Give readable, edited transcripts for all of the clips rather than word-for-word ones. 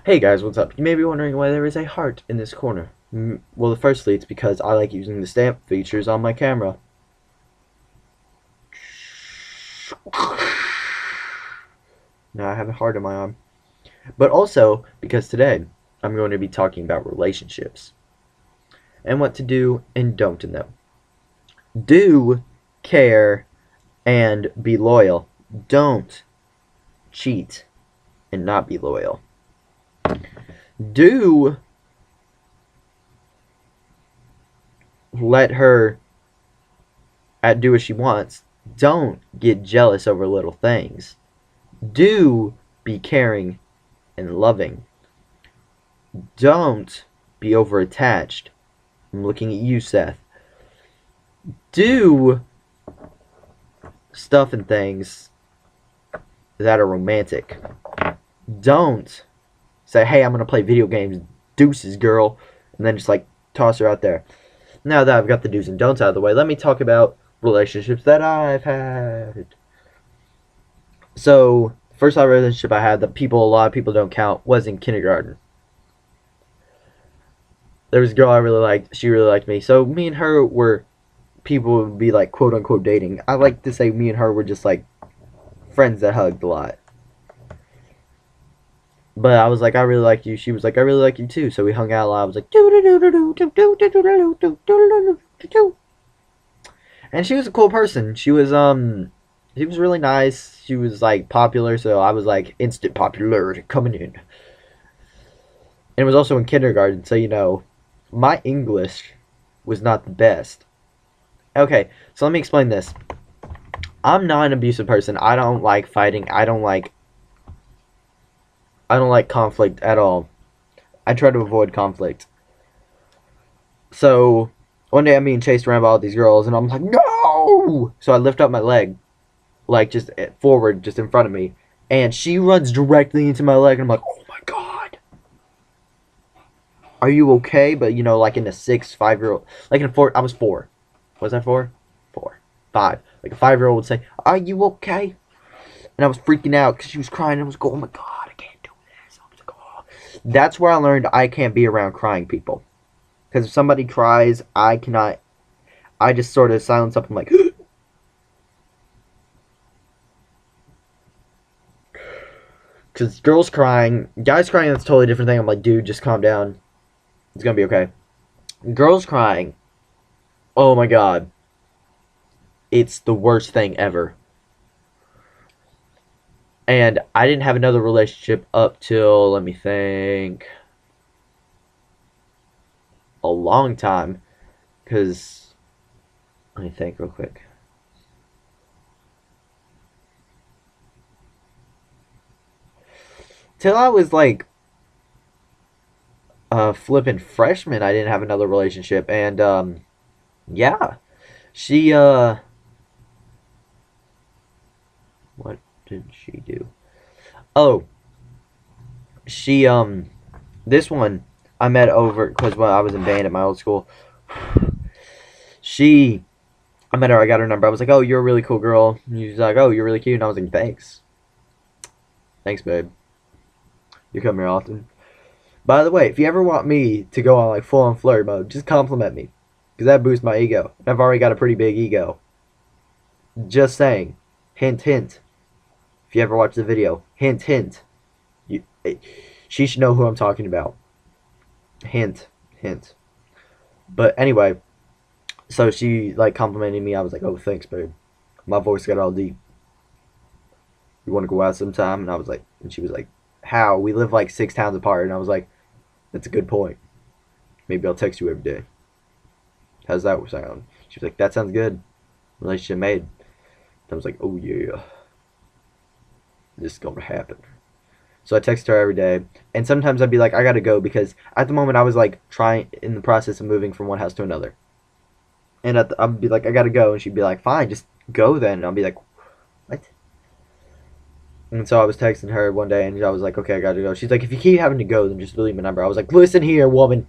Hey guys, what's up? You may be wondering why there is a heart in this corner. Well, firstly, it's because I like using the stamp features on my camera. Now I have a heart in my arm. But also, because today, I'm going to be talking about relationships. And what to do and don't in them. Do care and be loyal. Don't cheat and not be loyal. Do let her do what she wants. Don't get jealous over little things. Do be caring and loving. Don't be over attached. I'm looking at you, Seth. Do stuff and things that are romantic. Don't say, hey, I'm going to play video games, deuces, girl, and then just like toss her out there. Now that I've got the do's and don'ts out of the way, let me talk about relationships that I've had. So, first relationship I had that a lot of people don't count, was in kindergarten. There was a girl I really liked. She really liked me. So me and her were, people would be like, quote unquote, dating. I like to say me and her were just like friends that hugged a lot. But I was like, I really like you. She was like, I really like you too. So we hung out a lot. I was like, and she was a cool person. She was really nice. She was like popular, so I was like instant popularity coming in. And it was also in kindergarten, so my English was not the best. Okay, so let me explain this. I'm not an abusive person. I don't like fighting. I don't like conflict at all. I try to avoid conflict. So one day I'm being chased around by all these girls, and I'm like, no! So I lift up my leg, like just forward, just in front of me, and she runs directly into my leg, and I'm like, oh my god, are you okay? But like in a 5-year-old, like in a 4, I was 4. Was I 4? 4, 5. Like a 5-year-old would say, are you okay? And I was freaking out because she was crying, and I was going, oh my god, I can't do this. I was like, oh. That's where I learned I can't be around crying people. Because if somebody cries, I cannot. I just sort of silence up. I'm like, because girls crying, guys crying, that's a totally different thing. I'm like, dude, just calm down. It's gonna be okay. Girls crying, oh my god, it's the worst thing ever. And I didn't have another relationship up till, let me think, a long time. Because, let me think real quick. Till I was like flipping freshman, I didn't have another relationship. And yeah, she what did she do? Oh, she this one I met over because when I was in band at my old school. She, I met her. I got her number. I was like, "Oh, you're a really cool girl." And she's like, "Oh, you're really cute." And I was like, "Thanks, thanks, babe. You come here often." By the way, if you ever want me to go on like full on flirt mode, just compliment me, because that boosts my ego. I've already got a pretty big ego. Just saying. Hint, hint. If you ever watch the video, hint, hint. You, she should know who I'm talking about. Hint, hint. But anyway, so she like complimented me. I was like, "Oh, thanks, babe." My voice got all deep. You want to go out sometime? And I was like, and she was like, how? We live like 6 towns apart. And I was like, that's a good point. Maybe I'll text you every day. How's that sound? She was like, that sounds good. Relationship made. And I was like, oh yeah, this is gonna happen. So I text her every day, and sometimes I'd be like, I gotta go, because at the moment I was like trying in the process of moving from one house to another, and I'd be like, I gotta go, and she'd be like, fine, just go then. And I'll be like, what? And so I was texting her one day, and I was like, okay, I gotta go. She's like, if you keep having to go, then just delete my number. I was like, listen here, woman.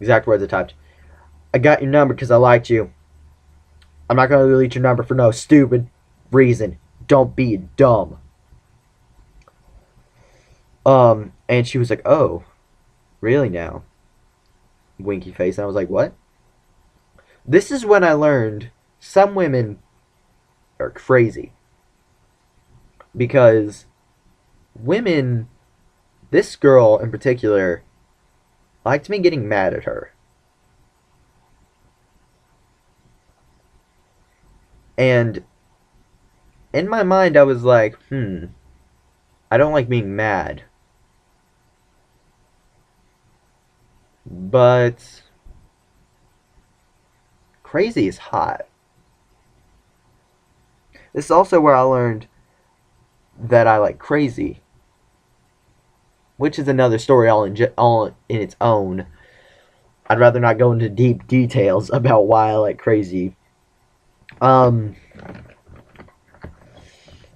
Exact words I typed. I got your number because I liked you. I'm not gonna delete your number for no stupid reason. Don't be dumb. And she was like, oh, really now? Winky face. And I was like, what? This is when I learned some women are crazy. Because women, this girl in particular, liked me getting mad at her. And in my mind, I was like, I don't like being mad. But crazy is hot. This is also where I learned that I like crazy, which is another story all in its own. I'd rather not go into deep details about why I like crazy. Um,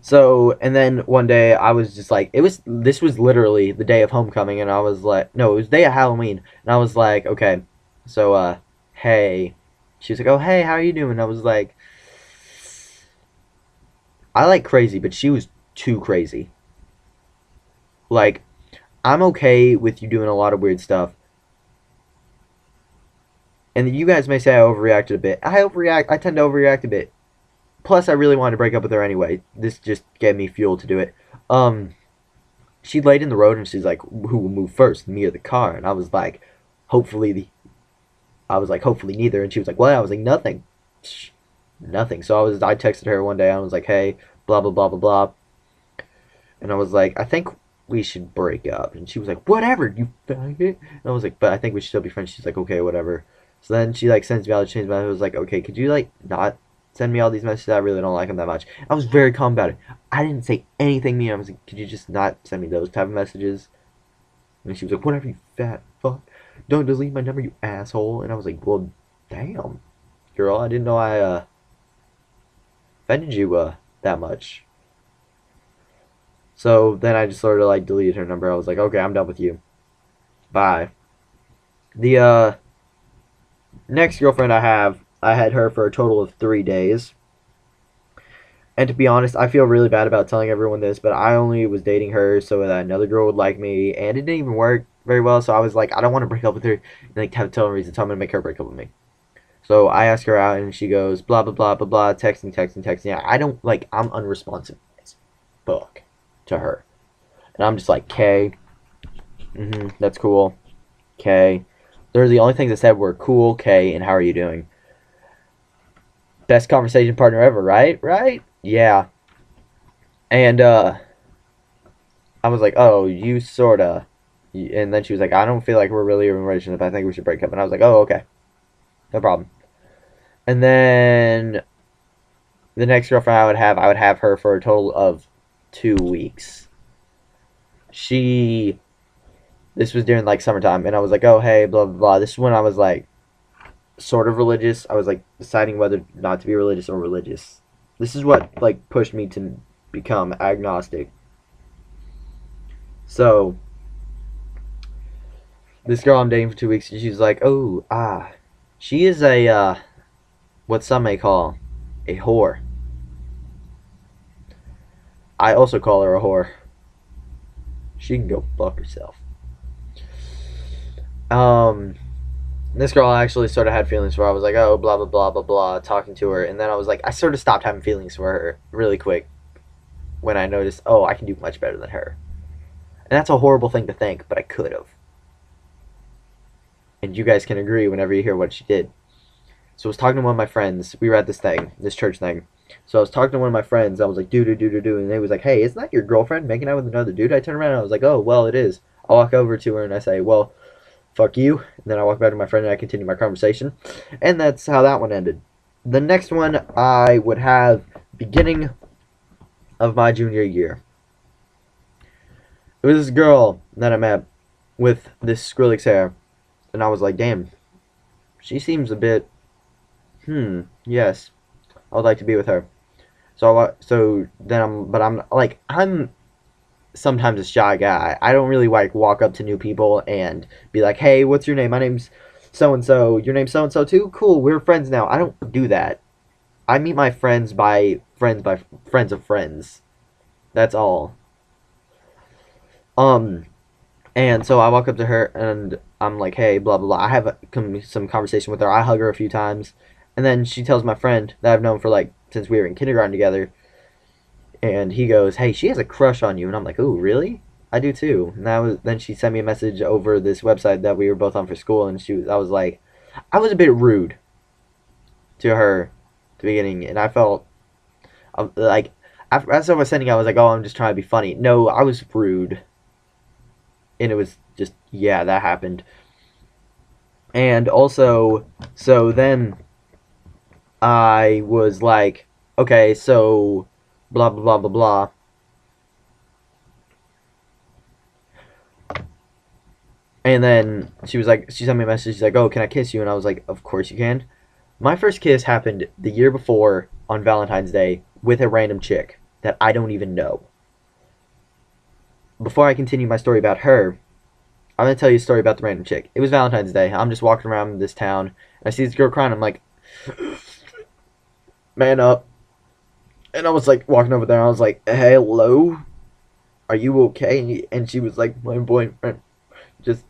So, and then one day I was just like, this was literally the day of homecoming, and I was like, no, it was the day of Halloween, and I was like, okay, so, hey. She was like, oh, hey, how are you doing? I was like, I like crazy, but she was too crazy. Like, I'm okay with you doing a lot of weird stuff, and you guys may say I overreacted a bit. I tend to overreact a bit. Plus, I really wanted to break up with her anyway. This just gave me fuel to do it. Um, she laid in the road and she's like, "Who will move first, me or the car?" And I was like, "Hopefully the." I was like, "Hopefully neither." And she was like, "What?" I was like, "Nothing, nothing." So I texted her one day. I was like, "Hey, blah blah blah blah blah," and I was like, "I think we should break up." And she was like, "Whatever, you faggot." And I was like, "But I think we should still be friends." She's like, "Okay, whatever." So then she like sends me all the change. But I was like, "Okay, could you like not send me all these messages? I really don't like them that much." I was very calm about it. I didn't say anything mean. I was like, "Could you just not send me those type of messages?" And she was like, "Whatever, you fat fuck. Don't delete my number, you asshole." And I was like, "Well, damn, girl, I didn't know I offended you that much." So then I just sort of like deleted her number. I was like, "Okay, I'm done with you. Bye." The next girlfriend I had her for a total of 3 days. And to be honest, I feel really bad about telling everyone this, but I only was dating her so that another girl would like me, and it didn't even work very well. So I was like, I don't want to break up with her and like have to tell her reason, so I'm gonna make her break up with me. So I ask her out, and she goes blah blah blah blah blah, texting, texting, texting. Yeah, I don't like. I'm unresponsive as fuck to her, and I'm just like, "K, that's cool. K." They're the only things I said were cool, K, and how are you doing? Best conversation partner ever, right? Right? Yeah. And I was like, "Oh, you sorta." And then she was like, "I don't feel like we're really in a relationship. I think we should break up." And I was like, "Oh, okay, no problem." And then the next girlfriend I would have her for a total of 2 weeks. She, this was during like summertime, and I was like, "Oh, hey, blah blah blah." This is when I was like sort of religious. I was like deciding whether not to be religious or religious. This is what like pushed me to become agnostic. So this girl I'm dating for 2 weeks, she's like, "Oh, she is a what some may call a whore." I also call her a whore. She can go fuck herself. Um, this girl actually sort of had feelings for her. I was like, "Oh, blah blah blah blah blah," talking to her, and then I was like, I sort of stopped having feelings for her really quick when I noticed, oh, I can do much better than her, and that's a horrible thing to think, but I could have. And you guys can agree whenever you hear what she did. So I was talking to one of my friends. We were at this church thing. So I was talking to one of my friends. I was like, do, and they was like, "Hey, isn't that your girlfriend making out with another dude?" I turned around and I was like, "Oh, well, it is." I walk over to her and I say, "Well, fuck you." And then I walk back to my friend and I continue my conversation. And that's how that one ended. The next one I would have beginning of my junior year. It was this girl that I met with this Skrillex hair. And I was like, damn, she seems a bit, yes, I would like to be with her. So then I'm sometimes a shy guy. I don't really like walk up to new people and be like, "Hey, what's your name? My name's so and so. Your name's so and so too. Cool, we're friends now." I don't do that. I meet my friends by friends of friends. That's all. Um, And so I walk up to her and I'm like, hey, blah, blah, blah. I have some conversation with her. I hug her a few times. And then she tells my friend that I've known for like since we were in kindergarten together. And he goes, hey, she has a crush on you. And I'm like, oh, really? I do too. And then she sent me a message over this website that we were both on for school. And I was like, I was a bit rude to her at the beginning. And I felt like, as I was sending, I was like, oh, I'm just trying to be funny. No, I was rude. And it was just, yeah, that happened. And also, so then I was like, okay, so blah, blah, blah, blah, blah. And then she sent me a message. She's like, oh, can I kiss you? And I was like, of course you can. My first kiss happened the year before on Valentine's Day with a random chick that I don't even know. Before I continue my story about her, I'm going to tell you a story about the random chick. It was Valentine's Day. I'm just walking around this town. And I see this girl crying. I'm like, man up. And I was like walking over there. I was like, hello? Are you okay? And she was like, my boyfriend just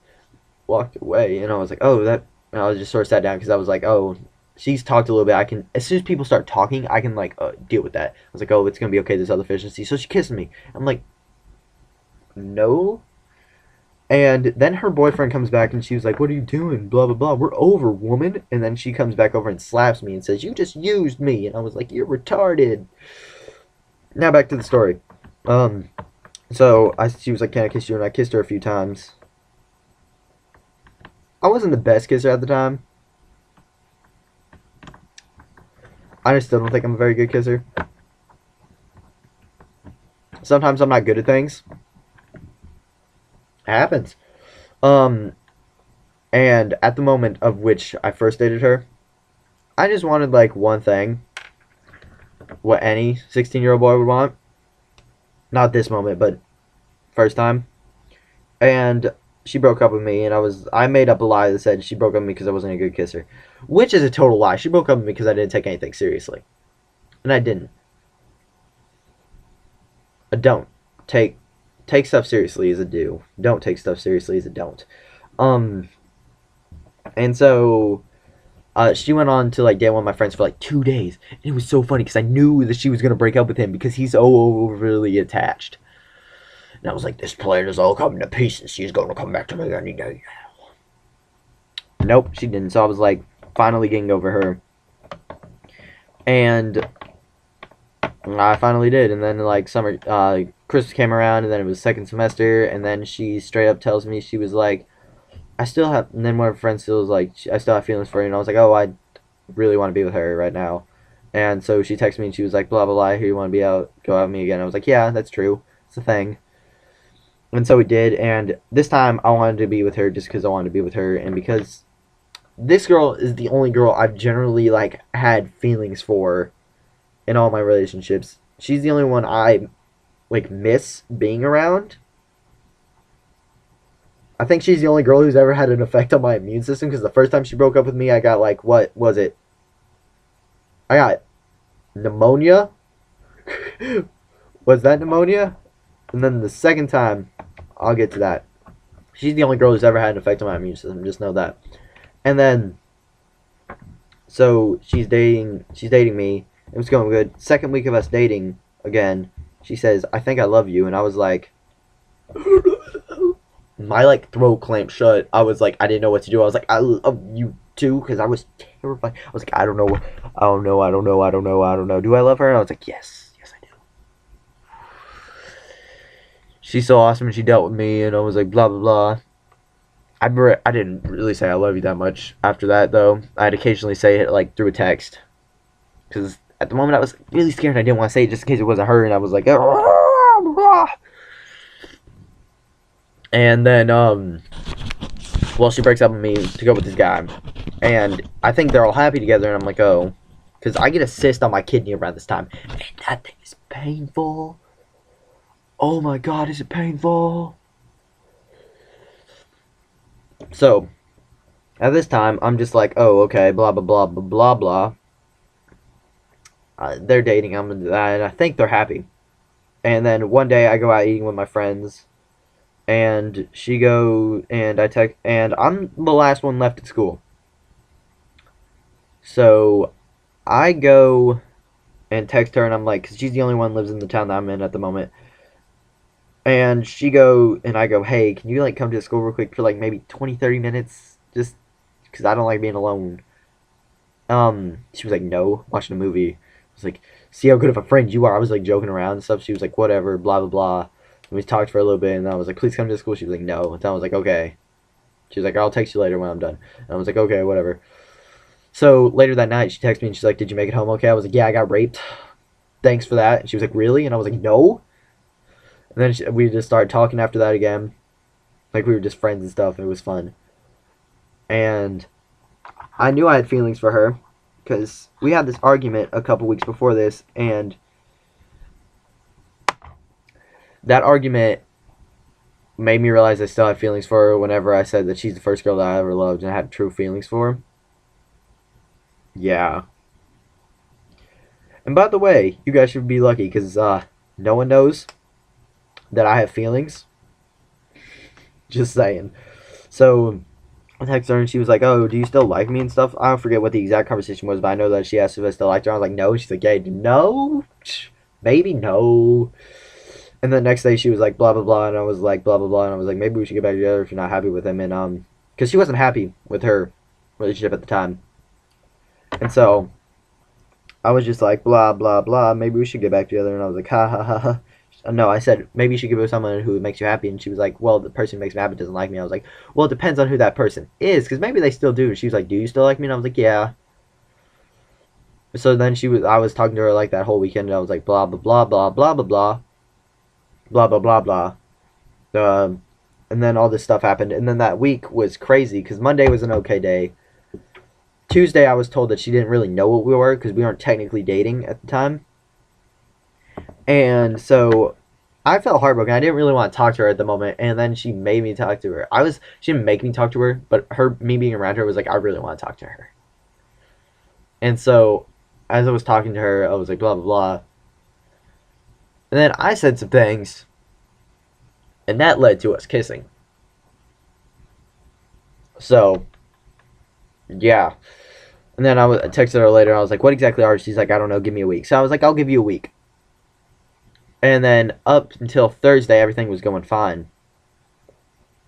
walked away. And I was like, oh, that. And I was just sort of sat down because I was like, oh, she's talked a little bit. I can, as soon as people start talking, I can like deal with that. I was like, oh, it's going to be okay. This other efficiency. So she kissed me. I'm like, no. And then her boyfriend comes back and she was like, what are you doing? Blah, blah, blah. We're over, woman. And then she comes back over and slaps me and says, you just used me. And I was like, you're retarded. Now back to the story. She was like, can I kiss you? And I kissed her a few times. I wasn't the best kisser at the time. I still don't think I'm a very good kisser. Sometimes I'm not good at things. It happens. And at the moment of which I first dated her, I just wanted like one thing. What any 16-year-old boy would want. Not this moment, but first time. And she broke up with me, and I made up a lie that said she broke up with me because I wasn't a good kisser. Which is a total lie. She broke up with me because I didn't take anything seriously. And I didn't. I don't. Take stuff seriously as a do. Don't take stuff seriously as a don't. And so she went on to like date one of my friends for like 2 days. And it was so funny because I knew that she was gonna break up with him because he's so overly attached. And I was like, this plan is all coming to pieces. She's gonna come back to me any day. Nope, she didn't. So I was like, finally getting over her. And I finally did. And then like Christmas came around, and then it was second semester, and then she straight up tells me, she was like, I still have, and then one of her friends still was like, I still have feelings for you, and I was like, oh, I really want to be with her right now. And so she texted me, and she was like, blah, blah, blah, I hear you want to go out with me again. I was like, yeah, that's true. It's a thing. And so we did, and this time I wanted to be with her just because I wanted to be with her, and because this girl is the only girl I've generally, like, had feelings for in all my relationships. She's the only one I, like, miss being around. I think she's the only girl who's ever had an effect on my immune system, because the first time she broke up with me, I got, like, what was it? I got pneumonia. Was that pneumonia? And then the second time, I'll get to that. She's the only girl who's ever had an effect on my immune system, just know that. And then, so she's dating me. It was going good. Second week of us dating again, she says, I think I love you. And I was like, my like throat clamped shut. I was like, I didn't know what to do. I was like, I love you too, because I was terrified. I was like, I don't know. Do I love her? And I was like, yes, I do. She's so awesome, and she dealt with me, and I was like, blah blah blah. I didn't really say I love you that much after that, though. I'd occasionally say it like through a text, because at the moment I was really scared. I didn't want to say it just in case it wasn't her, and I was like, and then well, she breaks up with me to go with this guy, and I think they're all happy together, and I'm like, oh, because I get a cyst on my kidney around this time, and that thing is painful. Oh my god, is it painful? So at this time, I'm just like, oh, okay, blah blah blah blah blah blah. They're dating, and I think they're happy. And then one day I go out eating with my friends, And she go and I text, and I'm the last one left at school. So I go and text her, and I'm like, because she's the only one lives in the town that I'm in at the moment. And I go, hey, can you like come to school real quick for like maybe 20, 30 minutes? Just because I don't like being alone. She was like, no, watching a movie. I was like, see how good of a friend you are. I was like joking around and stuff. She was like, whatever, blah, blah, blah. And we talked for a little bit, and I was like, please come to school. She was like, no. And I was like, okay. She was like, I'll text you later when I'm done. And I was like, okay, whatever. So later that night, she texted me and she's like, did you make it home okay? I was like, yeah, I got raped. Thanks for that. And she was like, really? And I was like, no. And then we just started talking after that again. Like, we were just friends and stuff. It was fun. And I knew I had feelings for her because we had this argument a couple weeks before this. And that argument made me realize I still had feelings for her whenever I said that she's the first girl that I ever loved and I had true feelings for. Yeah. And by the way, you guys should be lucky because no one knows that I have feelings. Just saying. So I texted her and she was like, oh, do you still like me and stuff? I don't forget what the exact conversation was, but I know that she asked if I still liked her. I was like, no. She's like, yeah, no. Maybe no. And the next day she was like, blah, blah, blah. And I was like, blah, blah, blah. And I was like, maybe we should get back together if you're not happy with him. And, because she wasn't happy with her relationship at the time. And so I was just like, blah, blah, blah. Maybe we should get back together. And I was like, ha, ha, ha, ha. No, I said, maybe you should give it to someone who makes you happy. And she was like, well, the person who makes me happy doesn't like me. I was like, well, it depends on who that person is. Because maybe they still do. And she was like, do you still like me? And I was like, yeah. So then I was talking to her like that whole weekend. And I was like, blah, blah, blah, blah, blah, blah, blah. Blah, blah, blah, blah. And then all this stuff happened. And then that week was crazy. Because Monday was an okay day. Tuesday, I was told that she didn't really know what we were. Because we weren't technically dating at the time. And so I felt heartbroken. I didn't really want to talk to her at the moment, and then she made me talk to her. She didn't make me talk to her, but me being around her was like, I really want to talk to her. And so as I was talking to her, I was like, blah, blah, blah. And then I said some things, and that led to us kissing. So, yeah. And then I texted her later, and I was like, what exactly are you? She's like, I don't know, give me a week. So I was like, I'll give you a week. And then up until Thursday, everything was going fine.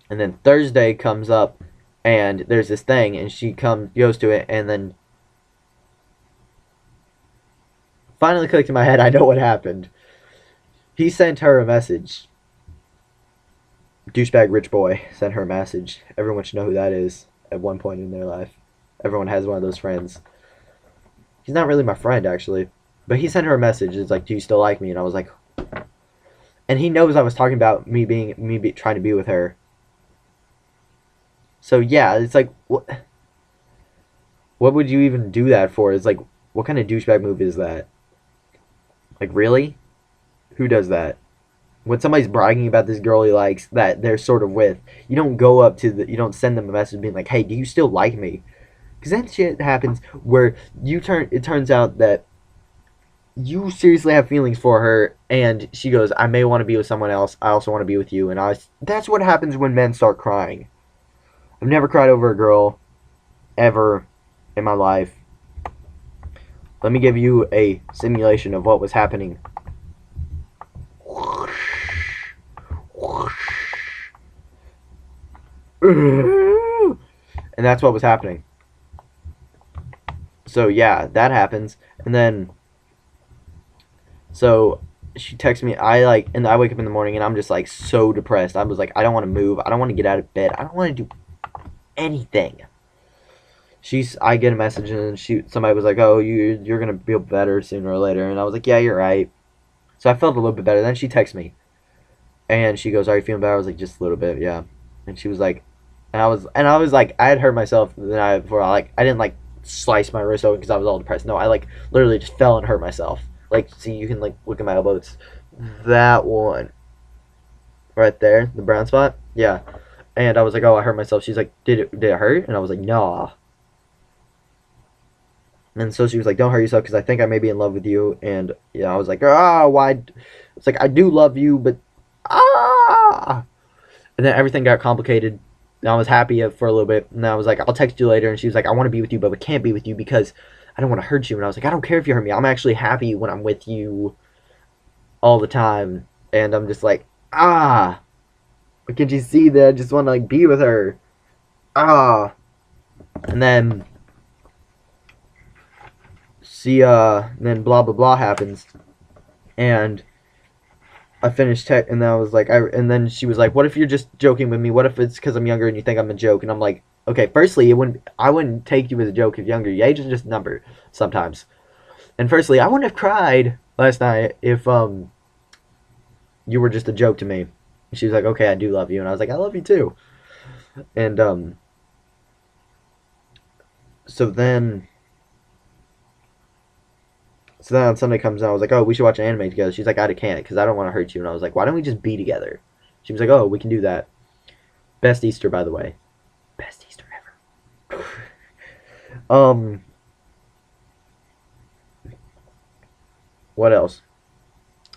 And then Thursday comes up, and there's this thing, and she goes to it, and then finally clicked in my head, I know what happened. He sent her a message. Douchebag rich boy sent her a message. Everyone should know who that is at one point in their life. Everyone has one of those friends. He's not really my friend, actually. But he sent her a message. It's like, do you still like me? And I was like... And he knows I was talking about trying to be with her. So yeah, it's like, what would you even do that for? It's like, what kind of douchebag move is that? Like, really? Who does that? When somebody's bragging about this girl he likes that they're sort of with, you don't you don't send them a message being like, hey, do you still like me? Because that shit happens where it turns out that you seriously have feelings for her, and she goes, I may want to be with someone else, I also want to be with you, and that's what happens when men start crying. I've never cried over a girl, ever, in my life. Let me give you a simulation of what was happening. And that's what was happening. So yeah, that happens, and then so she texts me. And I wake up in the morning and I'm just like so depressed. I was like, I don't want to move. I don't want to get out of bed. I don't want to do anything. I get a message and somebody was like, oh, you're gonna feel better sooner or later. And I was like, yeah, you're right. So I felt a little bit better. Then she texts me, and she goes, are you feeling better? I was like, just a little bit, yeah. And she was like, and I was like, I had hurt myself the night before. I didn't like slice my wrist open because I was all depressed. No, I like literally just fell and hurt myself. Like, see, you can, like, look at my elbow. It's that one. Right there. The brown spot. Yeah. And I was like, oh, I hurt myself. She's like, did it hurt? And I was like, nah. And so she was like, don't hurt yourself because I think I may be in love with you. And, yeah, I was like, why? It's like, I do love you, but, And then everything got complicated. And I was happy for a little bit. And I was like, I'll text you later. And she was like, I want to be with you, but we can't be with you because I don't want to hurt you. And I was like, I don't care if you hurt me. I'm actually happy when I'm with you all the time. And I'm just like, ah. But can't you see that I just want to like be with her? Ah. And then then blah blah blah happens. And I finished tech, and then I was like, and then she was like, "What if you're just joking with me? What if it's because I'm younger and you think I'm a joke?" And I'm like, "Okay, firstly, I wouldn't take you as a joke if younger. Your age is just a number sometimes. And firstly, I wouldn't have cried last night if you were just a joke to me." And she was like, "Okay, I do love you," and I was like, "I love you too." And so then. So then on Sunday comes out, I was like, oh, we should watch an anime together. She's like, I can't because I don't want to hurt you. And I was like, why don't we just be together? She was like, oh, we can do that. Best Easter, by the way. Best Easter ever. What else?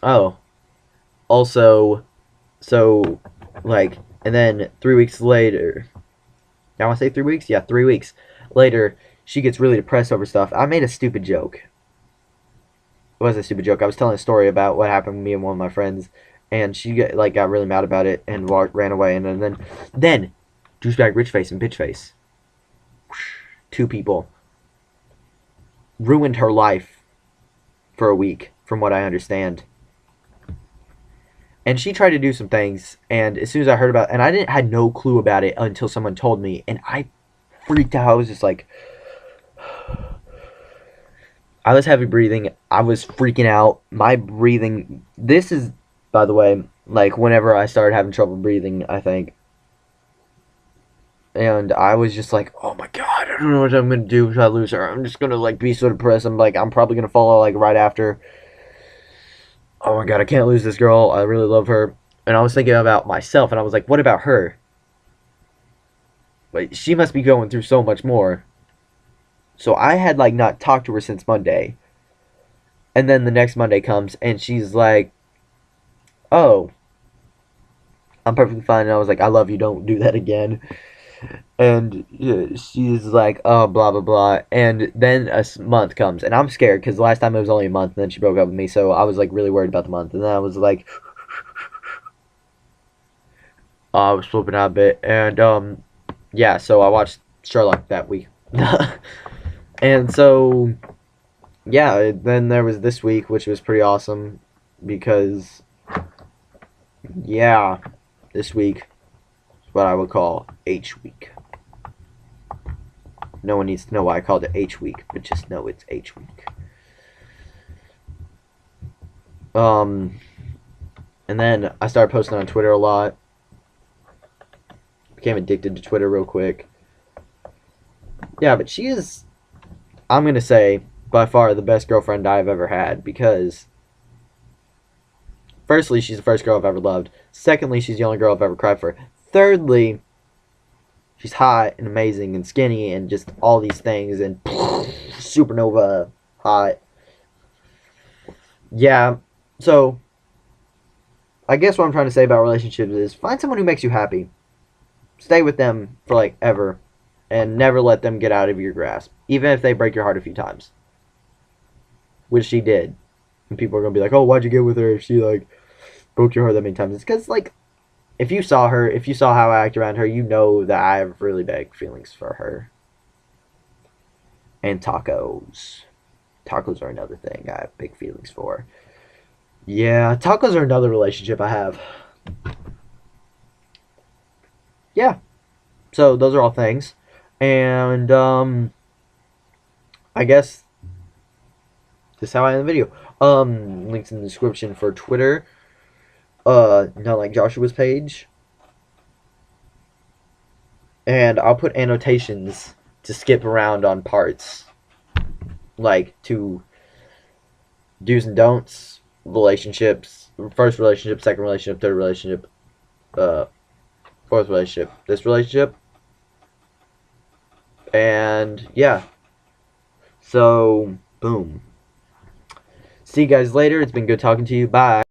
Oh, also, so, like, and then 3 weeks later, I want to say 3 weeks? Yeah, 3 weeks later, she gets really depressed over stuff. I made a stupid joke. It was a stupid joke. I was telling a story about what happened to me and one of my friends, and she got really mad about it and ran away. And then douchebag rich face and bitch face, two people, ruined her life for a week, from what I understand. And she tried to do some things, and as soon as I heard about it, and I had no clue about it until someone told me, and I freaked out. I was just like, I was heavy breathing. I was freaking out. My breathing. This is, by the way, like whenever I started having trouble breathing, I think. And I was just like, oh my god, I don't know what I'm gonna do if I lose her. I'm just gonna like be so depressed. I'm like, I'm probably gonna fall like right after. Oh my god, I can't lose this girl. I really love her. And I was thinking about myself, and I was like, what about her? Like, she must be going through so much more. So I had like not talked to her since Monday. And then the next Monday comes and she's like, "Oh, I'm perfectly fine." And I was like, "I love you. Don't do that again." And she's like, "Oh, blah blah blah." And then a month comes, and I'm scared because the last time it was only a month, and then she broke up with me. So I was like really worried about the month. And then I was like, I was flipping out a bit. And yeah. So I watched Sherlock that week. And so yeah, then there was this week, which was pretty awesome because, yeah, this week is what I would call H week. No one needs to know why I called it H week, but just know it's H week. And then I started posting on Twitter a lot. Became addicted to Twitter real quick. Yeah, but she is, I'm gonna say, by far the best girlfriend I've ever had because, firstly, she's the first girl I've ever loved. Secondly, she's the only girl I've ever cried for. Thirdly, she's hot and amazing and skinny and just all these things and supernova hot. Yeah, so I guess what I'm trying to say about relationships is find someone who makes you happy. Stay with them for like ever and never let them get out of your grasp, even if they break your heart a few times. Which she did. And people are going to be like, oh, why'd you get with her if she like broke your heart that many times? It's because like if you saw how I act around her, you know that I have really big feelings for her. And tacos. Tacos are another thing I have big feelings for. Yeah, tacos are another relationship I have. Yeah. So those are all things. And I guess this is how I end the video. Links in the description for Twitter. Not like Joshua's page. And I'll put annotations to skip around on parts. Like to do's and don'ts, relationships, first relationship, second relationship, third relationship, fourth relationship, this relationship. And yeah. So, boom. See you guys later. It's been good talking to you. Bye.